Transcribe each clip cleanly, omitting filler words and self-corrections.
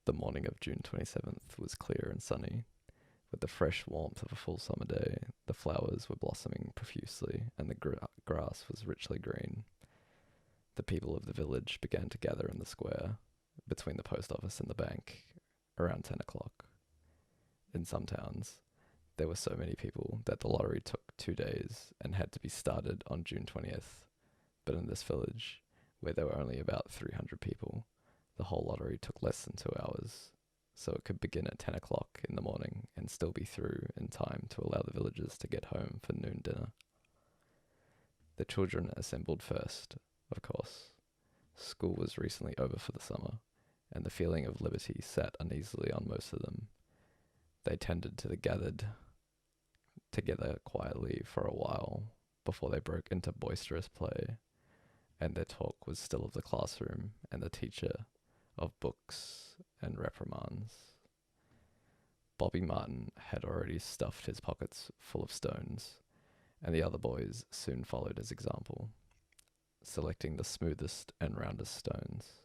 The morning of June 27th was clear and sunny. With the fresh warmth of a full summer day, the flowers were blossoming profusely and the grass was richly green. The people of the village began to gather in the square, between the post office and the bank, around 10 o'clock. In some towns, there were so many people that the lottery took 2 days and had to be started on June 20th. But in this village, where there were only about 300 people, the whole lottery took less than 2 hours, so it could begin at 10 o'clock in the morning and still be through in time to allow the villagers to get home for noon dinner. The children assembled first, of course. School was recently over for the summer, and the feeling of liberty sat uneasily on most of them. They tended to the gathered together quietly for a while before they broke into boisterous play, and their talk was still of the classroom and the teacher, of books and reprimands. Bobby Martin had already stuffed his pockets full of stones, and the other boys soon followed his example, selecting the smoothest and roundest stones.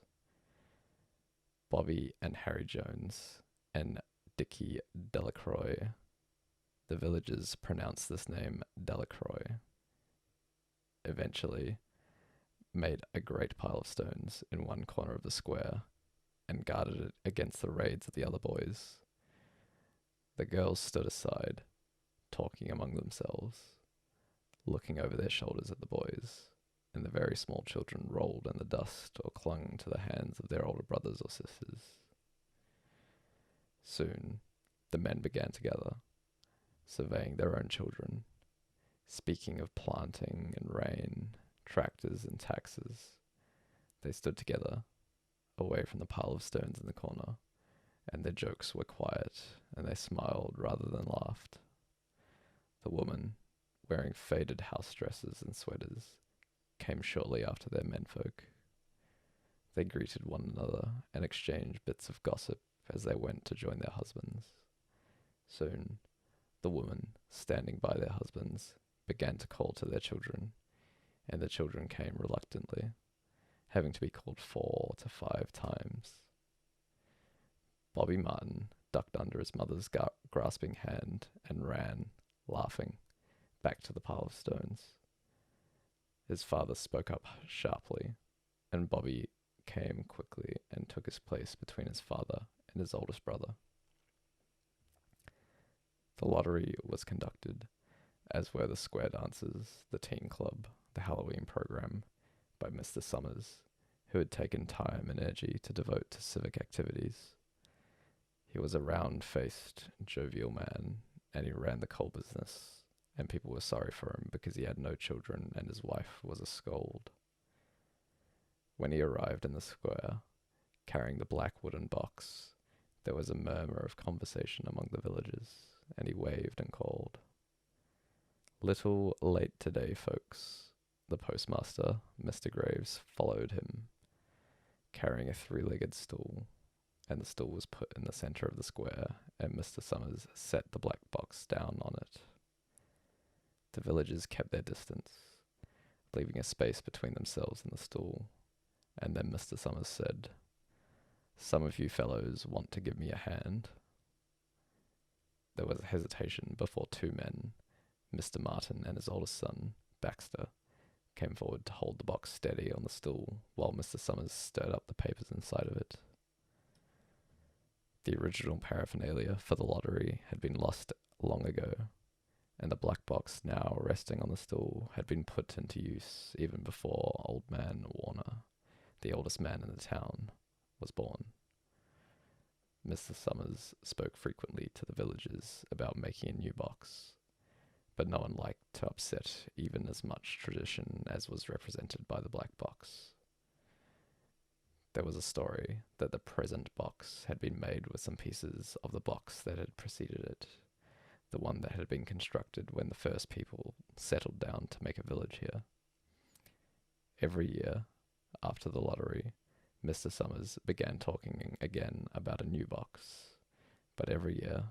Bobby and Harry Jones and Dickie Delacroix. The villagers pronounced this name Delacroix. Eventually, made a great pile of stones in one corner of the square and guarded it against the raids of the other boys. The girls stood aside, talking among themselves, looking over their shoulders at the boys, and the very small children rolled in the dust or clung to the hands of their older brothers or sisters. Soon, the men began to gather, surveying their own children, speaking of planting and rain, tractors and taxes. They stood together, away from the pile of stones in the corner, and their jokes were quiet, and they smiled rather than laughed. The woman, wearing faded house dresses and sweaters, came shortly after their menfolk. They greeted one another and exchanged bits of gossip as they went to join their husbands. Soon, the women, standing by their husbands, began to call to their children, and the children came reluctantly, having to be called 4 to 5 times. Bobby Martin ducked under his mother's grasping hand and ran, laughing, back to the pile of stones. His father spoke up sharply, and Bobby came quickly and took his place between his father and his oldest brother. The lottery was conducted, as were the square dances, the teen club, the Halloween program, by Mr. Summers, who had taken time and energy to devote to civic activities. He was a round-faced, jovial man, and he ran the coal business, and people were sorry for him because he had no children and his wife was a scold. When he arrived in the square, carrying the black wooden box, there was a murmur of conversation among the villagers, and he waved and called. Little late today, folks. The postmaster, Mr. Graves, followed him, carrying a 3-legged stool, and the stool was put in the center of the square, and Mr. Summers set the black box down on it. The villagers kept their distance, leaving a space between themselves and the stool, and then Mr. Summers said, "Some of you fellows want to give me a hand." There was a hesitation before 2 men, Mr. Martin and his oldest son, Baxter, came forward to hold the box steady on the stool while Mr. Summers stirred up the papers inside of it. The original paraphernalia for the lottery had been lost long ago, and the black box now resting on the stool had been put into use even before Old Man Warner, the oldest man in the town, was born. Mr. Summers spoke frequently to the villagers about making a new box, but no one liked to upset even as much tradition as was represented by the black box. There was a story that the present box had been made with some pieces of the box that had preceded it, the one that had been constructed when the first people settled down to make a village here. Every year, after the lottery, Mr. Summers began talking again about a new box, but every year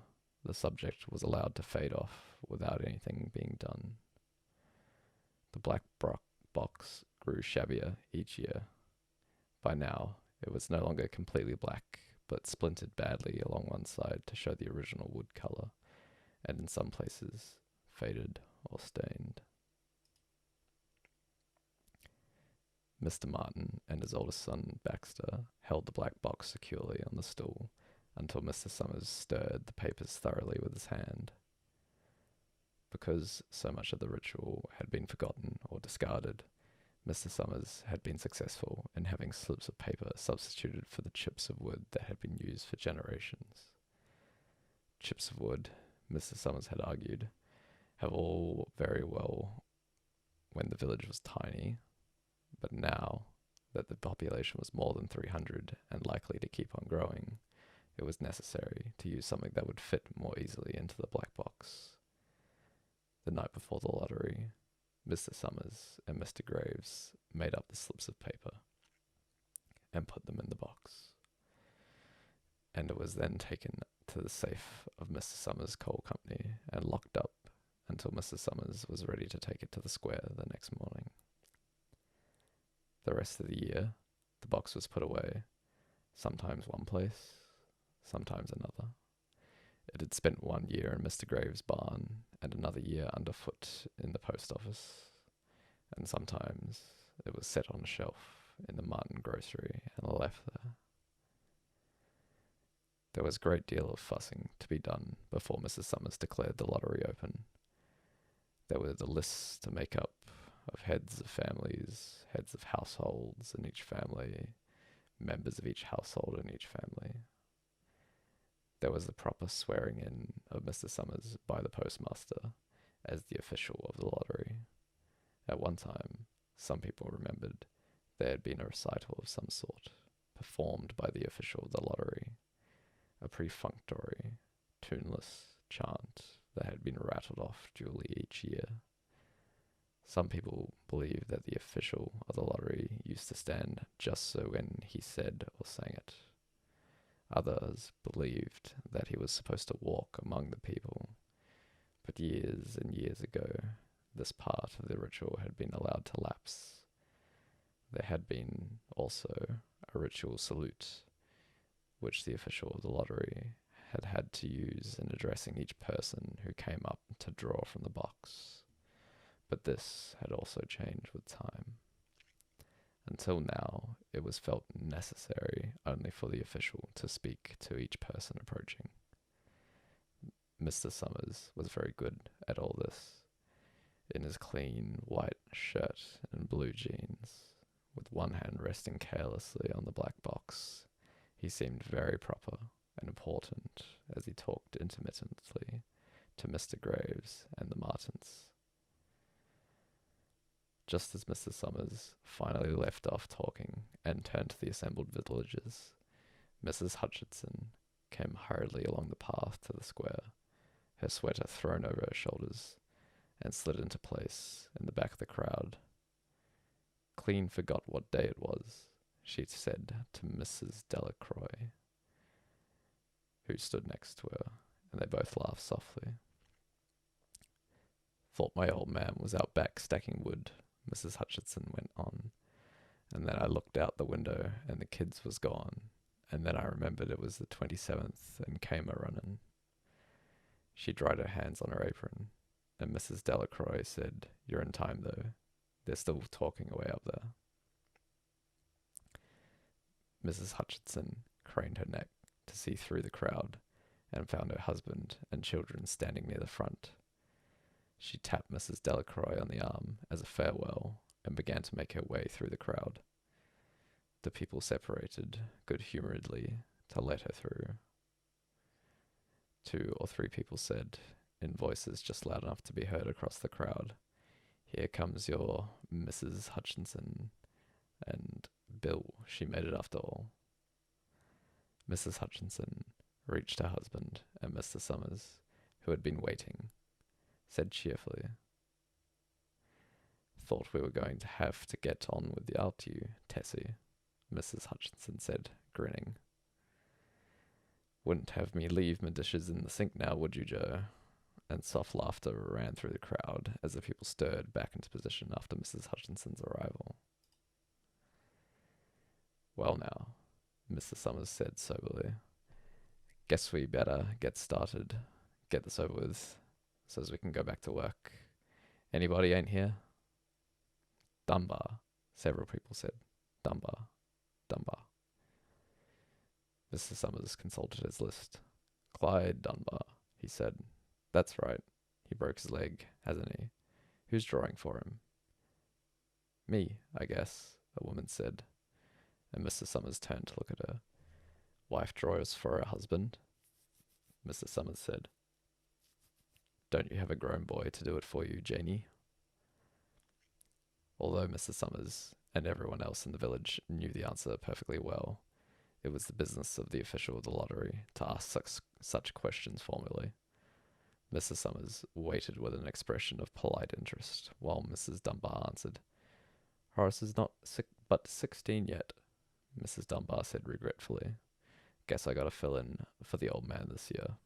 the subject was allowed to fade off without anything being done. The black box grew shabbier each year. By now, it was no longer completely black, but splintered badly along one side to show the original wood colour, and in some places faded or stained. Mr. Martin and his oldest son, Baxter, held the black box securely on the stool until Mr. Summers stirred the papers thoroughly with his hand. Because so much of the ritual had been forgotten or discarded, Mr. Summers had been successful in having slips of paper substituted for the chips of wood that had been used for generations. Chips of wood, Mr. Summers had argued, have all very well when the village was tiny, but now that the population was more than 300 and likely to keep on growing, it was necessary to use something that would fit more easily into the black box. The night before the lottery, Mr. Summers and Mr. Graves made up the slips of paper and put them in the box. And it was then taken to the safe of Mr. Summers' coal company and locked up until Mr. Summers was ready to take it to the square the next morning. The rest of the year, the box was put away, sometimes one place, sometimes another. It had spent 1 year in Mr. Graves' barn and another year underfoot in the post office, and sometimes it was set on a shelf in the Martin grocery and left there. There was a great deal of fussing to be done before Mrs. Summers declared the lottery open. There were the lists to make up of heads of families, heads of households in each family, members of each household in each family. There was the proper swearing in of Mr. Summers by the postmaster as the official of the lottery. At one time, some people remembered there had been a recital of some sort, performed by the official of the lottery, a perfunctory, tuneless chant that had been rattled off duly each year. Some people believed that the official of the lottery used to stand just so when he said or sang it. Others believed that he was supposed to walk among the people, but years and years ago, this part of the ritual had been allowed to lapse. There had been also a ritual salute, which the official of the lottery had had to use in addressing each person who came up to draw from the box. But this had also changed with time. Until now, it was felt necessary only for the official to speak to each person approaching. Mr. Summers was very good at all this. In his clean white shirt and blue jeans, with one hand resting carelessly on the black box, he seemed very proper and important as he talked intermittently to Mr. Graves and the Martins. Just as Mr. Summers finally left off talking and turned to the assembled villagers, Mrs. Hutchinson came hurriedly along the path to the square, her sweater thrown over her shoulders, and slid into place in the back of the crowd. Clean forgot what day it was, she said to Mrs. Delacroix, who stood next to her, and they both laughed softly. Thought my old man was out back stacking wood, Mrs. Hutchinson went on, and then I looked out the window and the kids was gone, and then I remembered it was the 27th and came a-running. She dried her hands on her apron, and Mrs. Delacroix said, "You're in time, though. They're still talking away up there." Mrs. Hutchinson craned her neck to see through the crowd and found her husband and children standing near the front. She tapped Mrs. Delacroix on the arm as a farewell and began to make her way through the crowd. The people separated good-humouredly to let her through. 2 or 3 people said, in voices just loud enough to be heard across the crowd, "Here comes your Mrs. Hutchinson," and Bill, she made it after all. Mrs. Hutchinson reached her husband and Mr. Summers, who had been waiting, said cheerfully, "Thought we were going to have to get on without you, Tessie," Mrs. Hutchinson said, grinning. "Wouldn't have me leave my dishes in the sink now, would you, Joe?" And soft laughter ran through the crowd as the people stirred back into position after Mrs. Hutchinson's arrival. "Well now, Mr. Summers said soberly. Guess we better get started. Get this over with, so as we can go back to work. Anybody ain't here? Dunbar, several people said. Dunbar, Dunbar. Mr. Summers consulted his list. Clyde Dunbar, he said. That's right. He broke his leg, hasn't he? Who's drawing for him? Me, I guess, a woman said, and Mr. Summers turned to look at her. Wife draws for her husband, Mr. Summers said. Don't you have a grown boy to do it for you, Janie? Although Mr. Summers and everyone else in the village knew the answer perfectly well, it was the business of the official of the lottery to ask such questions formally. Mr. Summers waited with an expression of polite interest, while Mrs. Dunbar answered. Horace is not but 16 yet, Mrs. Dunbar said regretfully. Guess I gotta fill in for the old man this year.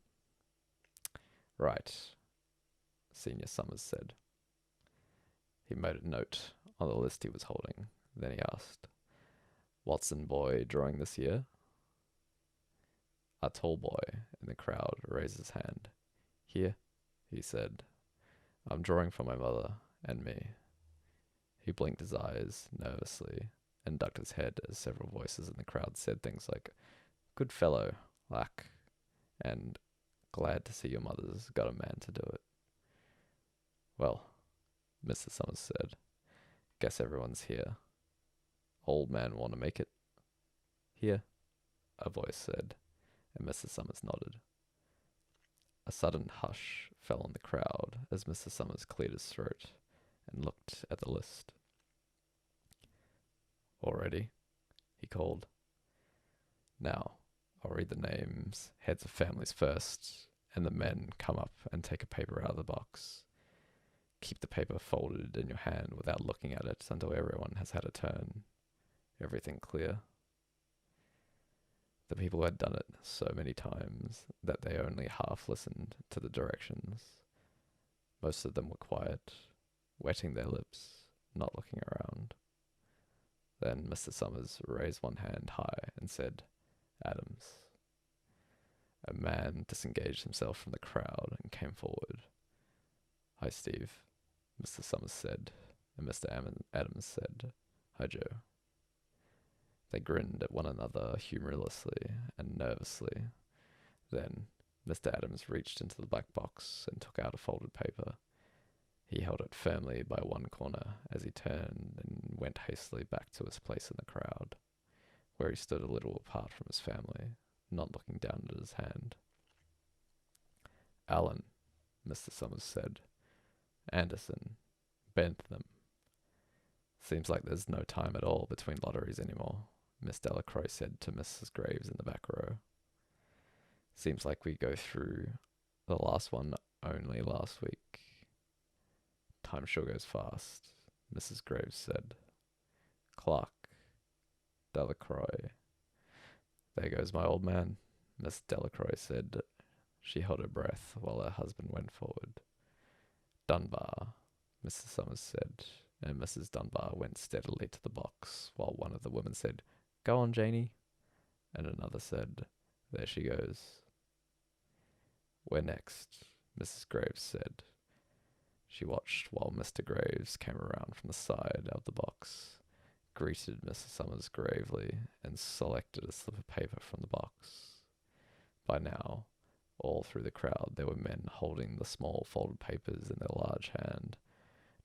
Right, Senior Summers said. He made a note on the list he was holding. Then he asked, Watson boy drawing this year? A tall boy in the crowd raised his hand. Here, he said. I'm drawing for my mother and me. He blinked his eyes nervously and ducked his head as several voices in the crowd said things like, Good fellow, Lack, and glad to see your mother's got a man to do it. Well, Mr. Summers said, guess everyone's here. Old man want to make it? Here, a voice said, and Mr. Summers nodded. A sudden hush fell on the crowd as Mr. Summers cleared his throat and looked at the list. All ready? He called. Now, I'll read the names, heads of families first, and the men come up and take a paper out of the box. Keep the paper folded in your hand without looking at it until everyone has had a turn. Everything clear? The people had done it so many times that they only half listened to the directions. Most of them were quiet, wetting their lips, not looking around. Then Mr. Summers raised one hand high and said, Adams. A man disengaged himself from the crowd and came forward. Hi, Steve, Mr. Summers said, and Mr. Adams said, Hi, Joe. They grinned at one another humorously and nervously. Then Mr. Adams reached into the black box and took out a folded paper. He held it firmly by one corner as he turned and went hastily back to his place in the crowd, where he stood a little apart from his family, not looking down at his hand. Allen, Mr. Summers said. Anderson. Bentham. Seems like there's no time at all between lotteries anymore, Miss Delacroix said to Mrs. Graves in the back row. Seems like we go through the last one only last week. Time sure goes fast, Mrs. Graves said. Clark. Delacroix. There goes my old man, Miss Delacroix said. She held her breath while her husband went forward. Dunbar, Mr. Summers said, and Mrs. Dunbar went steadily to the box, while one of the women said, Go on, Janie, and another said, There she goes. Where next? Mrs. Graves said. She watched while Mr. Graves came around from the side of the box, greeted Mr. Summers gravely, and selected a slip of paper from the box. By now, all through the crowd there were men holding the small folded papers in their large hand,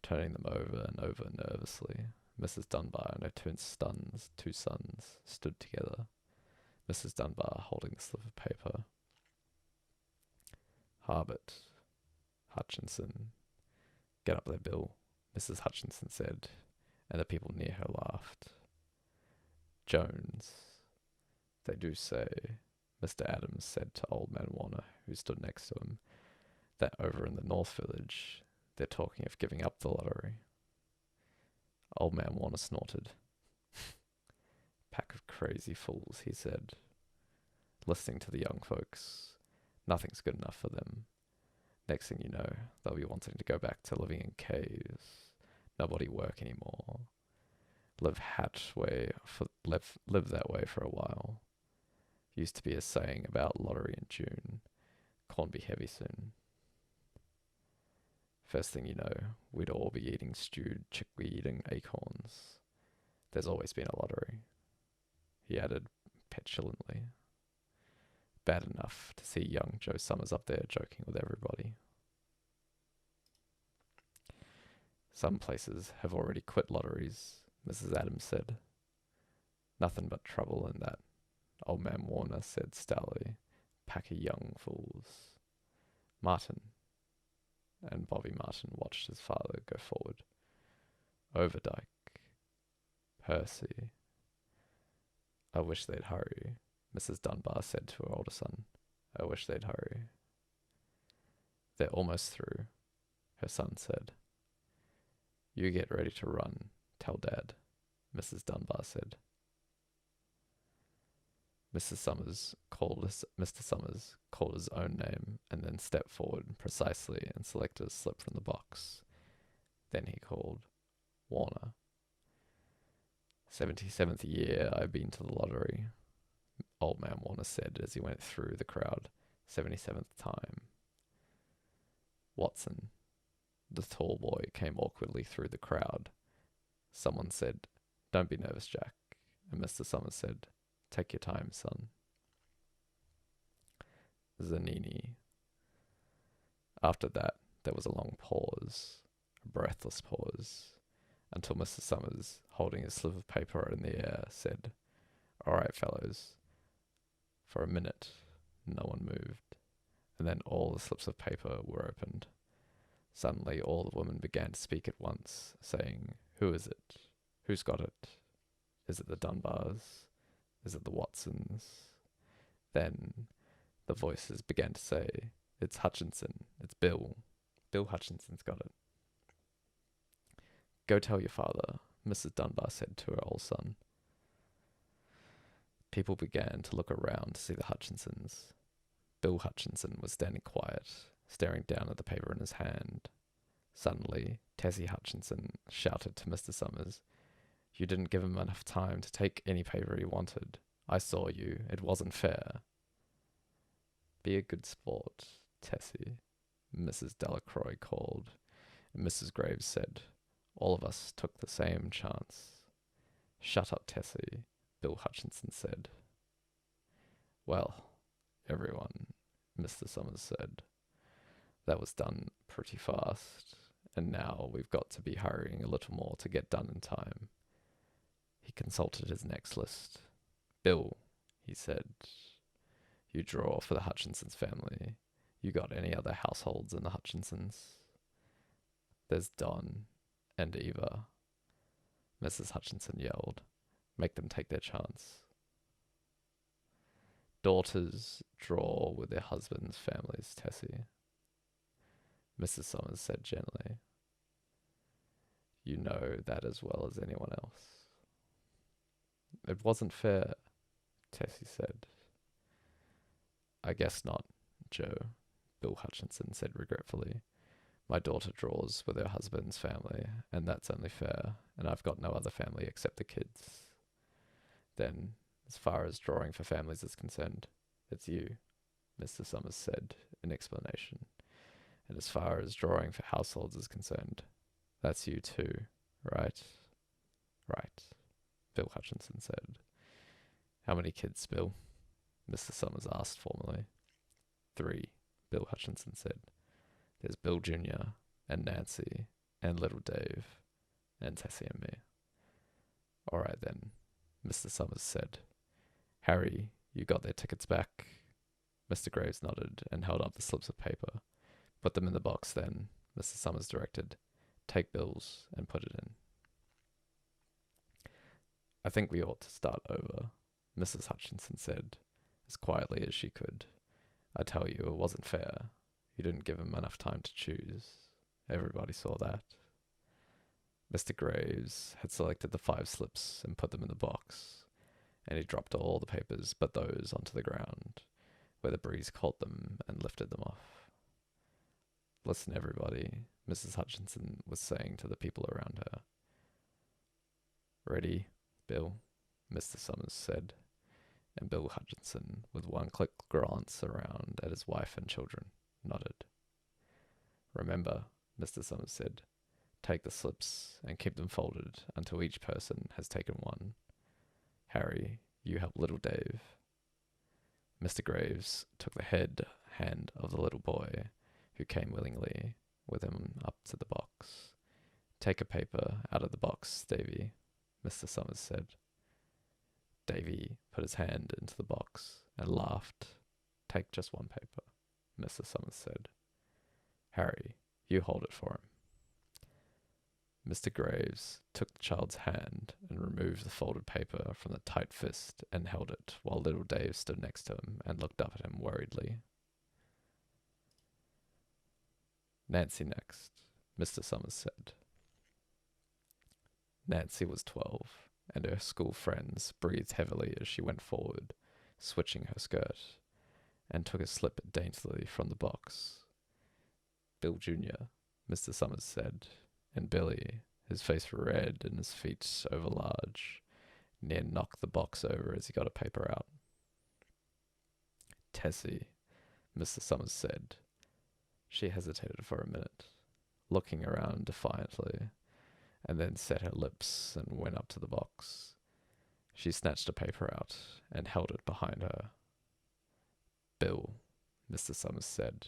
turning them over and over nervously. Mrs. Dunbar and her two sons stood together, Mrs. Dunbar holding the slip of paper. Harbert, Hutchinson. Get up there, Bill, Mrs. Hutchinson said, and the people near her laughed. Jones. They do say, Mr. Adams said to old man Warner, who stood next to him, that over in the North Village, they're talking of giving up the lottery. Old man Warner snorted. Pack of crazy fools, he said, listening to the young folks. Nothing's good enough for them. Next thing you know, they'll be wanting to go back to living in caves, nobody work anymore, live that way for a while. Used to be a saying about lottery in June. Corn be heavy soon. First thing you know, we'd all be eating stewed chickweed and acorns. There's always been a lottery, he added petulantly. Bad enough to see young Joe Summers up there joking with everybody. Some places have already quit lotteries, Mrs. Adams said. Nothing but trouble in that, old man Warner said stoutly. Pack of young fools. Martin, and Bobby Martin watched his father go forward. Overdyke. Percy. I wish they'd hurry, Mrs. Dunbar said to her older son. I wish they'd hurry. They're almost through, her son said. You get ready to run, tell Dad, Mrs. Dunbar said. Mr. Summers called his own name and then stepped forward precisely and selected a slip from the box. Then he called, Warner. 77th year I've been to the lottery, old man Warner said as he went through the crowd. 77th time. Watson. The tall boy came awkwardly through the crowd. Someone said, Don't be nervous, Jack. And Mr. Summers said, Take your time, son. Zanini. After that, there was a long pause, a breathless pause, until Mr. Summers, holding his slip of paper in the air, said, All right, fellows. For a minute, no one moved, and then all the slips of paper were opened. Suddenly, all the women began to speak at once, saying, Who is it? Who's got it? Is it the Dunbars? Is it the Watsons? Then the voices began to say, It's Hutchinson. It's Bill. Bill Hutchinson's got it. Go tell your father, Mrs. Dunbar said to her old son. People began to look around to see the Hutchinsons. Bill Hutchinson was standing quiet, staring down at the paper in his hand. Suddenly, Tessie Hutchinson shouted to Mr. Summers, You didn't give him enough time to take any paper he wanted. I saw you. It wasn't fair. Be a good sport, Tessie, Mrs. Delacroix called, and Mrs. Graves said, All of us took the same chance. Shut up, Tessie, Bill Hutchinson said. Well, everyone, Mr. Summers said. That was done pretty fast, and now we've got to be hurrying a little more to get done in time. He consulted his next list. Bill, he said, you draw for the Hutchinsons family. You got any other households in the Hutchinsons? There's Don and Eva, Mrs. Hutchinson yelled. Make them take their chance. Daughters draw with their husbands' families, Tessie, Mrs. Summers said gently. You know that as well as anyone else. It wasn't fair, Tessie said. I guess not, Joe, Bill Hutchinson said regretfully. My daughter draws with her husband's family, and that's only fair, and I've got no other family except the kids. Then, as far as drawing for families is concerned, it's you, Mr. Summers said in explanation. And as far as drawing for households is concerned, that's you too, right? Right, Bill Hutchinson said. How many kids, Bill? Mr. Summers asked formally. 3, Bill Hutchinson said. There's Bill Jr. and Nancy and little Dave and Tessie and me. All right then, Mr. Summers said. Harry, you got their tickets back? Mr. Graves nodded and held up the slips of paper. Put them in the box then, Mr. Summers directed. Take Bill's and put it in. I think we ought to start over, Mrs. Hutchinson said, as quietly as she could. I tell you, it wasn't fair. You didn't give him enough time to choose. Everybody saw that. Mr. Graves had selected the 5 slips and put them in the box, and he dropped all the papers but those onto the ground, where the breeze caught them and lifted them off. Listen, everybody, Mrs. Hutchinson was saying to the people around her. Ready, Bill, Mr. Summers said. and Bill Hutchinson, with one quick glance around at his wife and children, nodded. Remember, Mr. Summers said, take the slips and keep them folded until each person has taken one. Harry, you help little Dave. Mr. Graves took the hand of the little boy, who came willingly with him up to the box. Take a paper out of the box, Davy, Mr. Summers said. Davy put his hand into the box and laughed. Take just one paper, Mr. Summers said. Harry, you hold it for him. Mr. Graves took the child's hand and removed the folded paper from the tight fist and held it while little Dave stood next to him and looked up at him worriedly. Nancy next, Mr. Summers said. Nancy was 12, and her school friends breathed heavily as she went forward, switching her skirt, and took a slip daintily from the box. Bill Jr., Mr. Summers said, and Billy, his face red and his feet overlarge, near knocked the box over as he got a paper out. Tessie, Mr. Summers said. She hesitated for a minute, looking around defiantly, and then set her lips and went up to the box. She snatched a paper out and held it behind her. Bill, Mr. Summers said,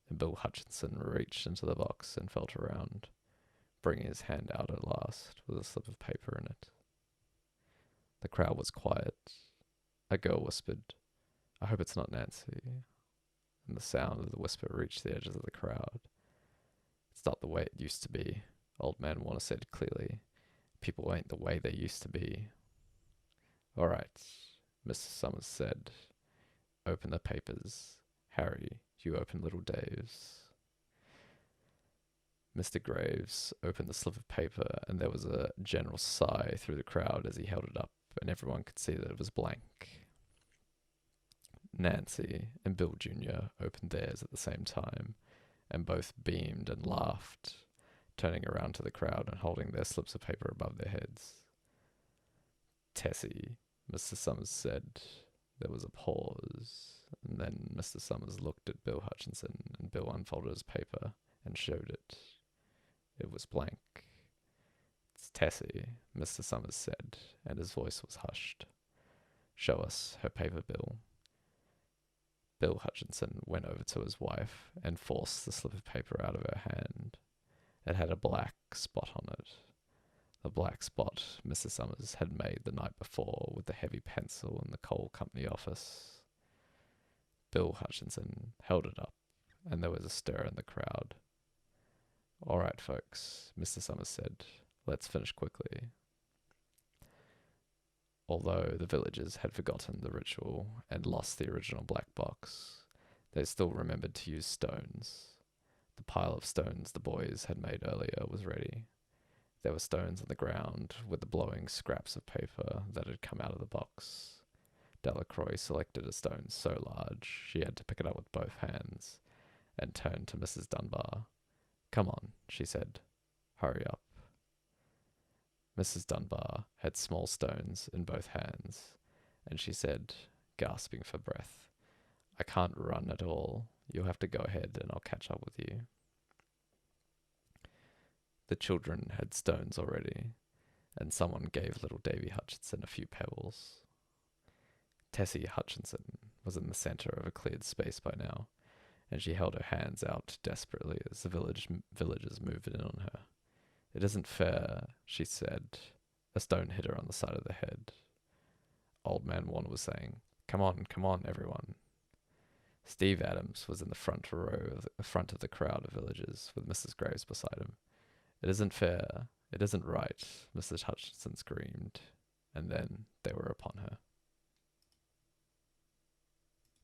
and Bill Hutchinson reached into the box and felt around, bringing his hand out at last with a slip of paper in it. The crowd was quiet. A girl whispered, I hope it's not Nancy. And the sound of the whisper reached the edges of the crowd. It's not the way it used to be, Old Man Warner said clearly. People ain't the way they used to be. All right, Mr. Summers said. Open the papers. Harry, you open little Dave's. Mr. Graves opened the slip of paper, and there was a general sigh through the crowd as he held it up, and everyone could see that it was blank. Nancy and Bill Jr. opened theirs at the same time, and both beamed and laughed, turning around to the crowd and holding their slips of paper above their heads. Tessie, Mr. Summers said. There was a pause, and then Mr. Summers looked at Bill Hutchinson, and Bill unfolded his paper and showed it. It was blank. It's Tessie, Mr. Summers said, and his voice was hushed. Show us her paper, Bill. Bill Hutchinson went over to his wife and forced the slip of paper out of her hand. It had a black spot on it. The black spot Mr. Summers had made the night before with the heavy pencil in the coal company office. Bill Hutchinson held it up, and there was a stir in the crowd. All right, folks, Mr. Summers said. Let's finish quickly. Although the villagers had forgotten the ritual and lost the original black box, they still remembered to use stones. The pile of stones the boys had made earlier was ready. There were stones on the ground with the blowing scraps of paper that had come out of the box. Delacroix selected a stone so large she had to pick it up with both hands and turned to Mrs. Dunbar. Come on, she said. Hurry up. Mrs. Dunbar had small stones in both hands, and she said, gasping for breath, I can't run at all. You'll have to go ahead and I'll catch up with you. The children had stones already, and someone gave little Davy Hutchinson a few pebbles. Tessie Hutchinson was in the centre of a cleared space by now, and she held her hands out desperately as the villagers moved in on her. It isn't fair, she said. A stone hit her on the side of the head. Old Man Warner was saying, come on, everyone. Steve Adams was in the front of the crowd of villagers with Mrs. Graves beside him. It isn't fair. It isn't right, Mrs. Hutchinson screamed, and then they were upon her.